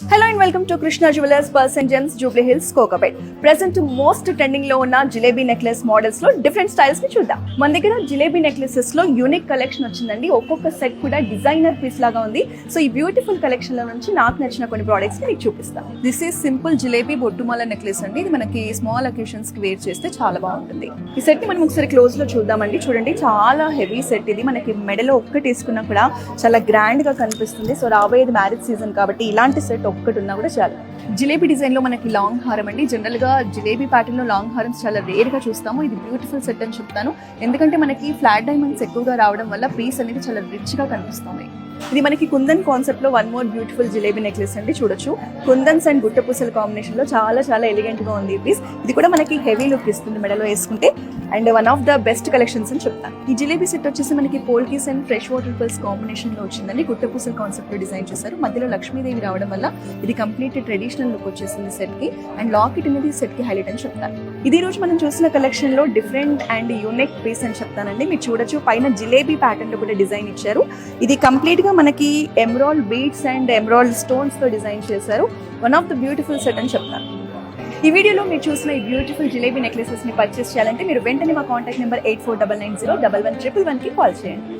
Hello and welcome to Krishna Jewelers Pearls and Gems Jubilee Hills Kokapet. Present most trending లో ఉన్న jalebi necklace models లో different styles ని చూద్దాం. మన దగ్గర జిలేబీ నెక్లెసెస్ లో యూనిక్ కలెక్షన్ వచ్చిందండి. ఒక్కొక్క సెట్ కూడా డిజైనర్ పీస్ లాగా ఉంది. సో ఈ బ్యూటిఫుల్ కలెక్షన్ లో నుంచి నాకు నచ్చిన కొన్ని ప్రొడక్ట్స్ ని మీకు చూపిస్తాను. దిస్ ఈస్ సింపుల్ జిలేబీ బొట్టుమాల నెక్లెస్ అండి. ఇది మనకి స్మాల్ అకేషన్స్ కి వేర్ చేస్తే చాలా బాగుంటుంది. ఈ సెట్ ని మనం ఒకసారి క్లోజ్ లో చూద్దామండి. చూడండి చాలా హెవీ సెట్ ఇది. మనకి మెడలో ఒక్కటి వేసుకున్నా కూడా చాలా గ్రాండ్ గా కనిపిస్తుంది. సో రాబోయేది మ్యారేజ్ సీజన్ కాబట్టి ఇలాంటి సెట్ ఒక్కటి ఉన్నా కూడా చాలు. జిలేబీ డిజైన్ లో మనకి లాంగ్ హారం అండి. జనరల్ గా జిలేబీ ప్యాటర్న్ లో లాంగ్ హారమ్స్ చాలా రేర్ గా చూస్తాము. ఇది బ్యూటిఫుల్ సెట్ అని చెప్తాను. ఎందుకంటే మనకి ఫ్లాట్ డైమండ్స్ ఎక్కువగా రావడం వల్ల పీస్ అనేది చాలా రిచ్ గా కనిపిస్తుంది. ఇది మనకి కుందన్ కాన్సెప్ట్ లో one more beautiful jalebi necklace అండి. చూడొచ్చు కుందన్స్ అండ్ గుట్ట పూసల కాంబినేషన్ లో చాలా ఎలిగెంట్ గా ఉంది ఈ పీస్. ఇది కూడా మనకి హెవీ లుక్ ఇస్తుంది మెడలో వేసుకుంటే. And one of the best collections అని చెప్తాను. ఈ జిలేబీ సెట్ వచ్చేసి మనకి polkis and fresh water pearls combination లో వచ్చిందండి. గుట్ట పూసల కాన్సెప్ట్ లో డిజైన్ చేశారు. మధ్యలో లక్ష్మీదేవి రావడం వల్ల ఇది కంప్లీట్ ట్రెడిషనల్ లుక్ వచ్చేసింది సెట్ కి. అండ్ లాకెట్ అనేది సెట్ కి హైలైట్ అని చెప్తాను. ఇది రోజు మనం చూసిన కలెక్షన్ లో డిఫరెంట్ అండ్ యూనిక్ పీస్ అని చెప్తానండి. మీరు చూడొచ్చు పైన జిలేబీ ప్యాటర్న్ లో కూడా డిజైన్ ఇచ్చారు. ఇది కంప్లీట్ గా మనకి emerald beads and emerald stones తో డిజైన్ చేశారు. One of the beautiful set అని చెప్తాను. ఈ వీడియోలో మీరు చూసిన ఈ బ్యూటిఫుల్ జిలేబీ నెక్లెసెస్ ని పర్చేస్ చేయాలంటే మీరు వెంటనే మా కాంటాక్ట్ నెంబర్ 8499011111 కి కాల్ చేయండి.